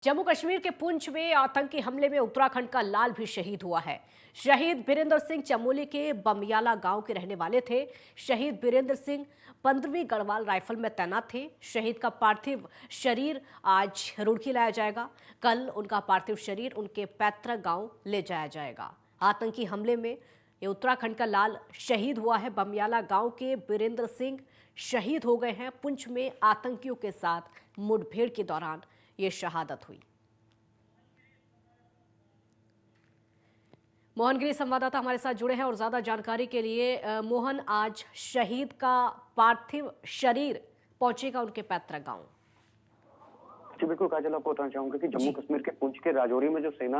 जम्मू कश्मीर के पुंछ में आतंकी हमले में उत्तराखंड का लाल भी शहीद हुआ है। शहीद बीरेंद्र सिंह चमोली के बमियाला गांव के रहने वाले थे। शहीद बीरेंद्र सिंह 15वीं गढ़वाल राइफल में तैनात थे। शहीद का पार्थिव शरीर आज रुड़की लाया जाएगा। कल उनका पार्थिव शरीर उनके पैतृक गांव ले जाया जाएगा। आतंकी हमले में ये उत्तराखंड का लाल शहीद हुआ है। बमियाला गांव के बीरेंद्र सिंह शहीद हो गए हैं। पुंछ में आतंकियों के साथ मुठभेड़ के दौरान ये शहादत हुई। मोहन गिरी संवाददाता हमारे साथ जुड़े हैं और ज्यादा जानकारी के लिए मोहन, आज शहीद का पार्थिव शरीर पहुंचेगा उनके पैतृक गांव। जी बिल्कुल काजल, आपको बताना चाहूंगा कि जम्मू कश्मीर के पुंछ के राजौरी में जो सेना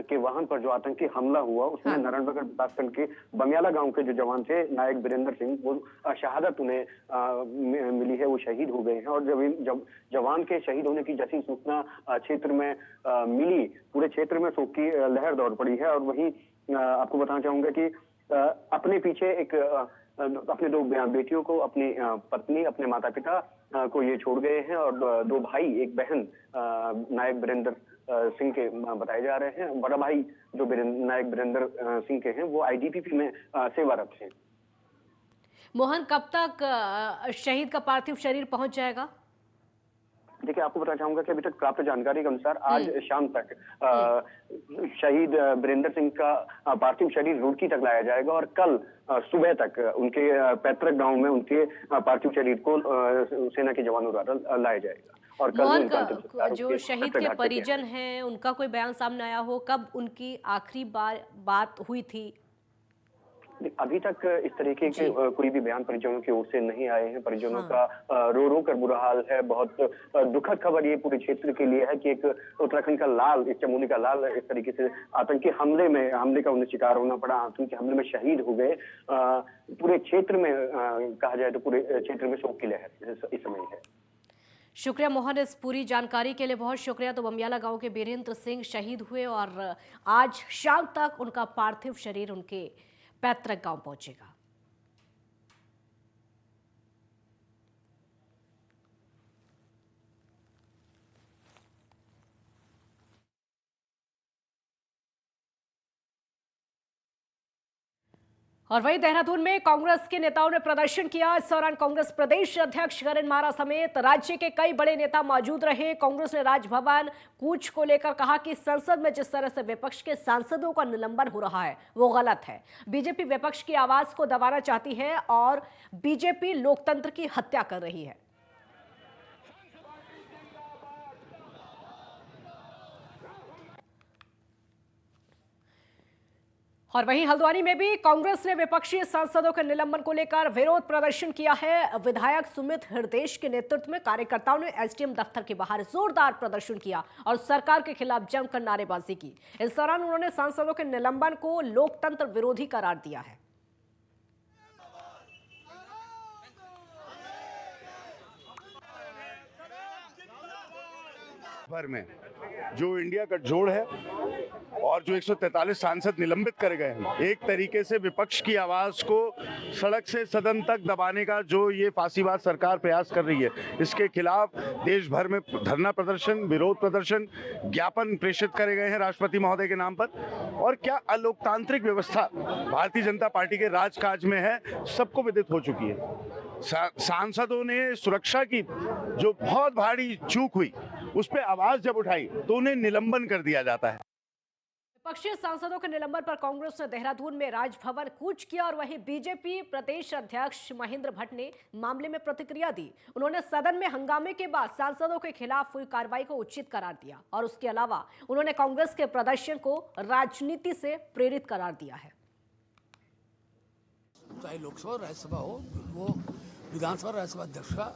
के वाहन पर जो आतंकी हमला हुआ उसमें नारायणनगर विकासखंड के बमियाला गांव के जो जवान थे नायक बीरेंद्र सिंह, वो शहादत उन्हें मिली है, वो शहीद हो गए हैं। और जब जवान के शहीद होने की जैसी सूचना क्षेत्र में मिली, पूरे क्षेत्र में शोक की लहर दौड़ पड़ी है। और वहीं आपको बताना चाहूंगा कि अपने पीछे अपने दो बेटियों को, अपनी पत्नी, अपने माता पिता को ये छोड़ गए हैं और दो भाई, एक बहन नायक बीरेंद्र सिंह के बताए जा रहे हैं। बड़ा भाई जो नायक बीरेंद्र सिंह के हैं वो आईटीबीपी में सेवारत हैं। मोहन, कब तक शहीद का पार्थिव शरीर पहुंच जाएगा? देखिए, आपको बताना चाहूंगा कि अभी तक प्राप्त जानकारी के अनुसार आज शाम तक शहीद बीरेंद्र सिंह का पार्थिव शरीर रुड़की तक लाया जाएगा और कल सुबह तक उनके पैतृक गांव में उनके पार्थिव शरीर को सेना के जवानों द्वारा लाया जाएगा। और कल जो शहीद के परिजन हैं उनका कोई बयान सामने आया हो? कब उनकी आखिरी बार बात हुई थी? अभी तक इस तरीके के कोई भी बयान परिजनों की ओर से नहीं आए हैं। परिजनों का रो रो कर बुरा हाल है। बहुत दुखद खबर ये पूरे क्षेत्र के लिए है कि एक उत्तराखंड का लाल, इस चमोली का लाल इस तरीके से आतंकी हमले का उन्हें शिकार होना पड़ा। आतंकी हमले में शहीद हो गए। पूरे क्षेत्र में कहा जाए तो पूरे क्षेत्र में शोक की लहर इस समय है। शुक्रिया मोहन, इस पूरी जानकारी के लिए बहुत शुक्रिया। तो बमियाला गांव के बीरेंद्र सिंह शहीद हुए और आज शाम तक उनका पार्थिव शरीर उनके पैतृक गांव पहुंचेगा। और वहीं देहरादून में कांग्रेस के नेताओं ने प्रदर्शन किया। इस दौरान कांग्रेस प्रदेश अध्यक्ष गगन मारा समेत राज्य के कई बड़े नेता मौजूद रहे। कांग्रेस ने राजभवन कूच को लेकर कहा कि संसद में जिस तरह से विपक्ष के सांसदों का निलंबन हो रहा है वो गलत है। बीजेपी विपक्ष की आवाज को दबाना चाहती है और बीजेपी लोकतंत्र की हत्या कर रही है। और वहीं हल्द्वानी में भी कांग्रेस ने विपक्षी सांसदों के निलंबन को लेकर विरोध प्रदर्शन किया है। विधायक सुमित हृदेश के नेतृत्व में कार्यकर्ताओं ने एसडीएम दफ्तर के बाहर जोरदार प्रदर्शन किया और सरकार के खिलाफ जमकर नारेबाजी की। इस दौरान उन्होंने सांसदों के निलंबन को लोकतंत्र विरोधी करार दिया है। भर में जो इंडिया गठजोड़ है और जो 143 सांसद निलंबित कर गए हैं, एक तरीके से विपक्ष की आवाज को सड़क से सदन तक दबाने का जो ये फांसीबाज सरकार प्रयास कर रही है, इसके खिलाफ देश भर में धरना प्रदर्शन, विरोध प्रदर्शन, ज्ञापन प्रेषित करे गए हैं राष्ट्रपति महोदय के नाम पर। और क्या अलोकतांत्रिक व्यवस्था भारतीय जनता पार्टी के राजकाज में है, सबको विदित हो चुकी है। सांसदों ने सुरक्षा की जो बहुत भारी चूक हुई उस पर आवाज जब उठाई तो उन्हें निलंबन कर दिया जाता है। विपक्षी सांसदों के निलंबन पर कांग्रेस ने देहरादून में राजभवन कूच किया और वहीं बीजेपी प्रदेश अध्यक्ष महेंद्र भट्ट ने मामले में प्रतिक्रिया दी। उन्होंने सदन में हंगामे के बाद सांसदों के खिलाफ हुई कार्रवाई को उचित करार दिया और उसके अलावा उन्होंने कांग्रेस के प्रदर्शन को राजनीति से प्रेरित करार दिया है। चाहे लोकसभा राज्यसभा हो, वो विधानसभा राज्यसभा अध्यक्ष का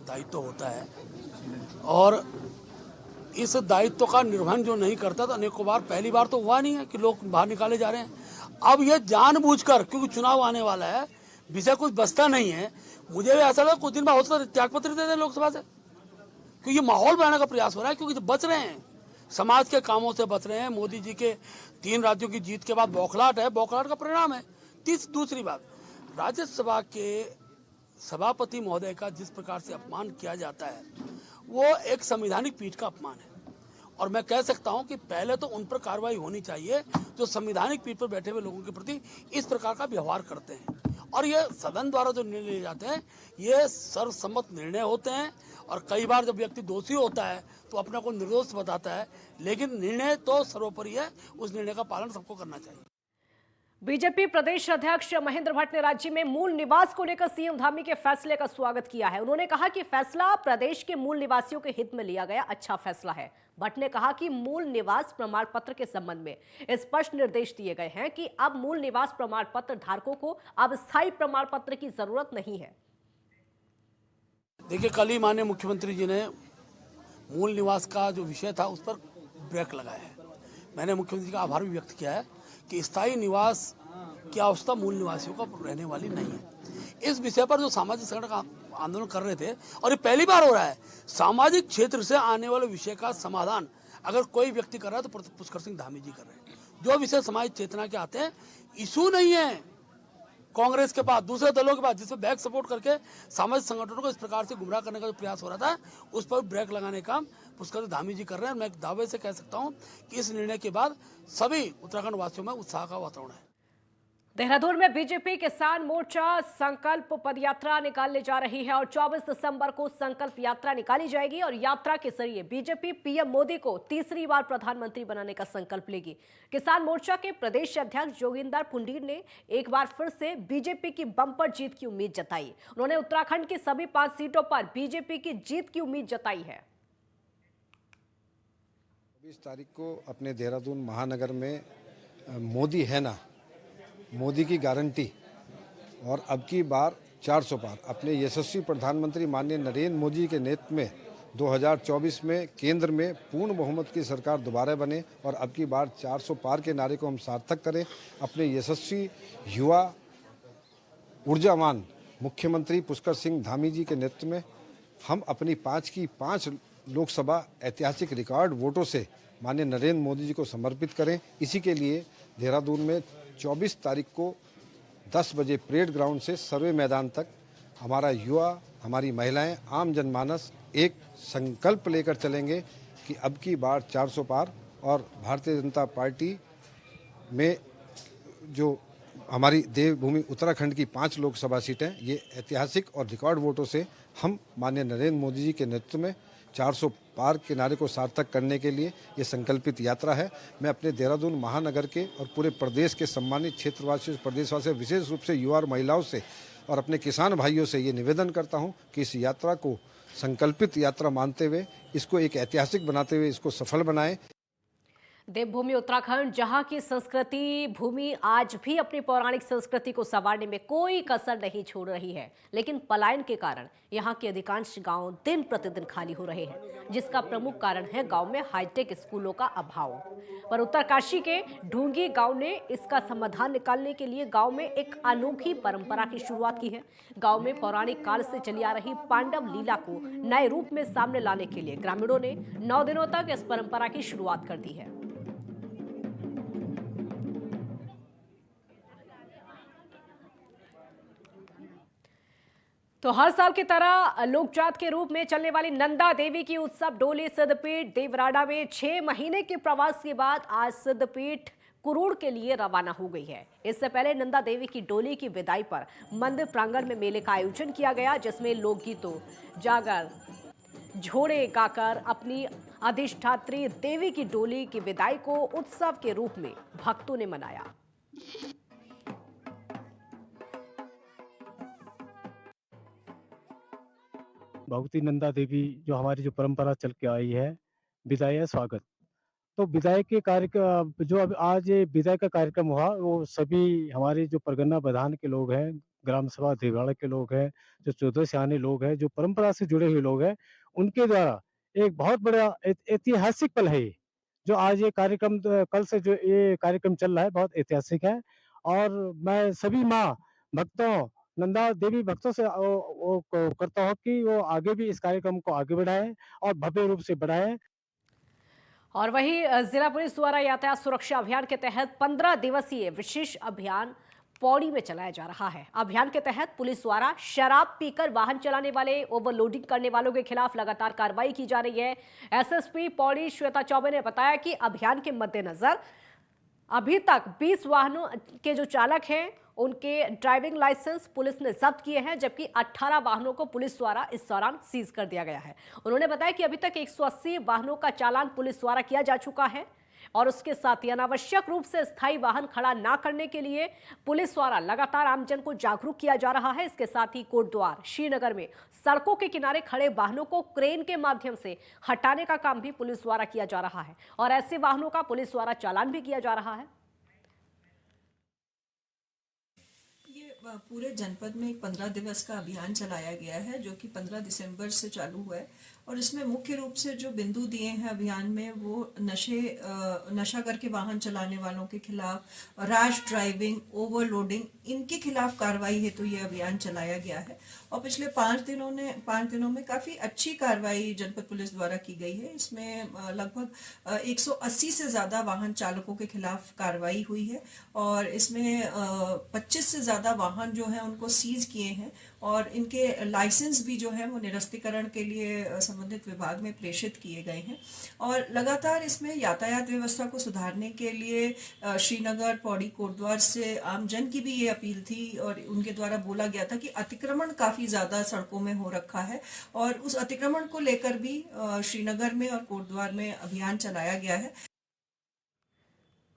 दायित्व होता है और इस दायित्व का निर्वहन जो नहीं करता तो अनेकों बार, पहली बार तो हुआ नहीं है कि लोग बाहर निकाले जा रहे हैं। अब ये जानबूझकर, क्योंकि चुनाव आने वाला है, विषय कुछ बचता नहीं है, मुझे भी ऐसा लगा कुछ दिन बाद हो सकता है त्यागपत्र दे दें लोकसभा से, क्योंकि ये माहौल बनाने का प्रयास हो रहा है। क्योंकि जो बच रहे हैं, समाज के कामों से बच रहे हैं। मोदी जी के 3 राज्यों की जीत के बाद बौखलाहट है, बौखलाहट का परिणाम है। दूसरी बात, राज्यसभा के सभापति महोदय का जिस प्रकार से अपमान किया जाता है वो एक संवैधानिक पीठ का अपमान है और मैं कह सकता हूं कि पहले तो उन पर कार्रवाई होनी चाहिए जो संवैधानिक पीठ पर बैठे हुए लोगों के प्रति इस प्रकार का व्यवहार करते हैं। और ये सदन द्वारा जो निर्णय लिए जाते हैं ये सर्वसम्मत निर्णय होते हैं, और कई बार जब व्यक्ति दोषी होता है तो अपने को निर्दोष बताता है, लेकिन निर्णय तो सर्वोपरि है, उस निर्णय का पालन सबको करना चाहिए। बीजेपी प्रदेश अध्यक्ष महेंद्र भट्ट ने राज्य में मूल निवास को लेकर सीएम धामी के फैसले का स्वागत किया है। उन्होंने कहा कि फैसला प्रदेश के मूल निवासियों के हित में लिया गया अच्छा फैसला है। भट्ट ने कहा कि मूल निवास प्रमाण पत्र के संबंध में स्पष्ट निर्देश दिए गए हैं कि अब मूल निवास प्रमाण पत्र धारकों को अब स्थायी प्रमाण पत्र की जरूरत नहीं है। देखिए, कल ही माननीय मुख्यमंत्री जी ने मूल निवास का जो विषय था उस पर ब्रेक लगाया है। मैंने मुख्यमंत्री जी का आभार भी व्यक्त किया है कि स्थायी निवास की आवश्यकता मूल निवासियों का रहने वाली नहीं है। इस विषय पर जो सामाजिक संगठन का आंदोलन कर रहे थे, और ये पहली बार हो रहा है, सामाजिक क्षेत्र से आने वाले विषय का समाधान अगर कोई व्यक्ति कर रहा है तो पुष्कर सिंह धामी जी कर रहे हैं। जो विषय समाज चेतना के आते हैं, इशू नहीं है कांग्रेस के पास, दूसरे दलों के पास, जिसमें बैक सपोर्ट करके सामाजिक संगठनों को इस प्रकार से गुमराह करने का जो प्रयास हो रहा था, उस पर ब्रेक लगाने का पुष्कर धामी जी कर रहे हैं। मैं दावे से कह सकता हूं कि इस निर्णय के बाद सभी उत्तराखंड वासियों में उत्साह का वातावरण है। देहरादून में बीजेपी किसान मोर्चा संकल्प पदयात्रा निकालने जा रही है और 24 दिसंबर को संकल्प यात्रा निकाली जाएगी और यात्रा के जरिए बीजेपी पीएम मोदी को तीसरी बार प्रधानमंत्री बनाने का संकल्प लेगी। किसान मोर्चा के प्रदेश अध्यक्ष जोगिंदर पुंडीर ने एक बार फिर से बीजेपी की बम्पर जीत की उम्मीद जताई। उन्होंने उत्तराखंड की सभी 5 सीटों पर बीजेपी की जीत की उम्मीद जताई है। 24 तारीख को अपने देहरादून महानगर में मोदी है ना, मोदी की गारंटी और अब की बार 400 पार अपने यशस्वी प्रधानमंत्री माननीय नरेंद्र मोदी के नेतृत्व में 2024 में केंद्र में पूर्ण बहुमत की सरकार दोबारा बने और अब की बार 400 पार के नारे को हम सार्थक करें। अपने यशस्वी युवा ऊर्जावान मुख्यमंत्री पुष्कर सिंह धामी जी के नेतृत्व में हम अपनी 5 की 5 लोकसभा ऐतिहासिक रिकॉर्ड वोटों से माननीय नरेंद्र मोदी जी को समर्पित करें। इसी के लिए देहरादून में 24 तारीख को 10 बजे परेड ग्राउंड से सर्वे मैदान तक हमारा युवा, हमारी महिलाएं, आम जनमानस एक संकल्प लेकर चलेंगे कि अब की बार 400 पार और भारतीय जनता पार्टी में जो हमारी देवभूमि उत्तराखंड की 5 लोकसभा सीटें, ये ऐतिहासिक और रिकॉर्ड वोटों से हम माननीय नरेंद्र मोदी जी के नेतृत्व में 400 पार के नारे को सार्थक करने के लिए ये संकल्पित यात्रा है। मैं अपने देहरादून महानगर के और पूरे प्रदेश के सम्मानित क्षेत्रवासियों, प्रदेशवासियों, विशेष रूप से युवा और महिलाओं से और अपने किसान भाइयों से ये निवेदन करता हूं कि इस यात्रा को संकल्पित यात्रा मानते हुए, इसको एक ऐतिहासिक बनाते हुए इसको सफल बनाएं। देवभूमि उत्तराखंड, जहां की संस्कृति भूमि आज भी अपनी पौराणिक संस्कृति को संवारने में कोई कसर नहीं छोड़ रही है, लेकिन पलायन के कारण यहां के अधिकांश गांव दिन प्रतिदिन खाली हो रहे हैं, जिसका प्रमुख कारण है गांव में हाईटेक स्कूलों का अभाव। पर उत्तरकाशी के ढूंगी गांव ने इसका समाधान निकालने के लिए गांव में एक अनोखी परंपरा की शुरुआत की है। गांव में पौराणिक काल से चली आ रही पांडव लीला को नए रूप में सामने लाने के लिए ग्रामीणों ने 9 दिनों तक इस परंपरा की शुरुआत कर दी है। तो हर साल की तरह लोकजात के रूप में चलने वाली नंदा देवी की उत्सव डोली सिद्धपीठ देवराड़ा में 6 महीने के प्रवास के बाद आज सिद्धपीठ कुरूड़ के लिए रवाना हो गई है। इससे पहले नंदा देवी की डोली की विदाई पर मंदिर प्रांगण में मेले का आयोजन किया गया, जिसमें लोकगीतों, जागर, झोड़े गाकर अपनी अधिष्ठात्री देवी की डोली की विदाई को उत्सव के रूप में भक्तों ने मनाया। भगवती नंदा देवी जो हमारी जो परंपरा चल के आई है, विदाई है स्वागत। तो विदाई के कार्य जो अब आज विदाई का कार्यक्रम हुआ, वो सभी हमारे जो परगना बधान के लोग हैं, ग्राम सभा देवराड़ा के लोग हैं, जो 14 सियाने लोग हैं, जो परंपरा से जुड़े हुए लोग हैं, उनके द्वारा एक बहुत बड़ा ऐतिहासिक पल है ये। जो आज ये कार्यक्रम कल से जो ये कार्यक्रम चल रहा है, बहुत ऐतिहासिक है। और मैं सभी माँ भक्तों, नंदा देवी भक्तों से वो करता हूँ कि वो आगे भी इस कार्यक्रम को आगे बढ़ाएं और भव्य रूप से बढ़ाएं। और वहीं जिला पुलिस द्वारा यातायात सुरक्षा अभियान के तहत 15 दिवसीय विशेष अभियान पौड़ी में चलाया जा रहा है। अभियान के तहत पुलिस द्वारा शराब पीकर वाहन चलाने वाले, ओवरलोडिंग करने वालों के खिलाफ लगातार कार्रवाई की जा रही है। एसएसपी पौड़ी श्वेता चौबे ने बताया कि अभियान के मद्देनजर अभी तक 20 वाहनों के जो चालक हैं उनके ड्राइविंग लाइसेंस पुलिस ने जब्त किए हैं, जबकि 18 वाहनों को पुलिस द्वारा इस दौरान सीज कर दिया गया है। उन्होंने बताया कि अभी तक 180 वाहनों का चालान पुलिस द्वारा किया जा चुका है और उसके साथ ही अनावश्यक रूप से स्थायी वाहन खड़ा ना करने के लिए पुलिस द्वारा लगातार आमजन को जागरूक किया जा रहा है। इसके साथ ही कोटद्वार, श्रीनगर में सड़कों के किनारे खड़े वाहनों को क्रेन के माध्यम से हटाने का काम भी पुलिस द्वारा किया जा रहा है और ऐसे वाहनों का पुलिस द्वारा चालान भी किया जा रहा है। पूरे जनपद में एक 15 दिवस का अभियान चलाया गया है जो कि 15 दिसंबर से चालू हुआ है और इसमें मुख्य रूप से जो बिंदु दिए हैं अभियान में वो नशा करके वाहन चलाने वालों के खिलाफ, रैश ड्राइविंग, ओवरलोडिंग, इनके खिलाफ कार्रवाई हेतु ये अभियान चलाया गया है और पिछले 5 दिनों में काफ़ी अच्छी कार्रवाई जनपद पुलिस द्वारा की गई है। इसमें लगभग 180 से ज़्यादा वाहन चालकों के खिलाफ कार्रवाई हुई है और इसमें 25 से ज़्यादा वाहन जो हैं उनको सीज किए हैं और इनके लाइसेंस भी जो है वो निरस्तीकरण के लिए संबंधित विभाग में प्रेषित किए गए हैं और लगातार इसमें यातायात व्यवस्था को सुधारने के लिए श्रीनगर, पौड़ी, कोटद्वार से आमजन की भी ये अपील थी और उनके द्वारा बोला गया था कि अतिक्रमण काफ़ी ज़्यादा सड़कों में हो रखा है और उस अतिक्रमण को लेकर भी श्रीनगर में और कोटद्वार में अभियान चलाया गया है।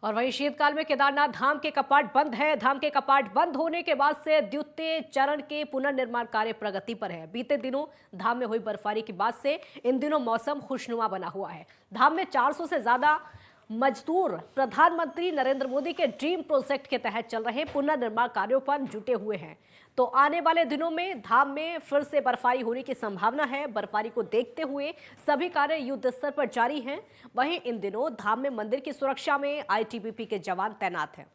और वहीं शीतकाल में केदारनाथ धाम के कपाट बंद है। धाम के कपाट बंद होने के बाद से द्वितीय चरण के पुनर्निर्माण कार्य प्रगति पर है। बीते दिनों धाम में हुई बर्फबारी के बाद से इन दिनों मौसम खुशनुमा बना हुआ है। धाम में 400 से ज्यादा मजदूर प्रधानमंत्री नरेंद्र मोदी के ड्रीम प्रोजेक्ट के तहत चल रहे पुनर्निर्माण कार्यों पर जुटे हुए हैं। तो आने वाले दिनों में धाम में फिर से बर्फबारी होने की संभावना है। बर्फबारी को देखते हुए सभी कार्य युद्ध स्तर पर जारी हैं। वहीं इन दिनों धाम में मंदिर की सुरक्षा में आईटीबीपी के जवान तैनात हैं।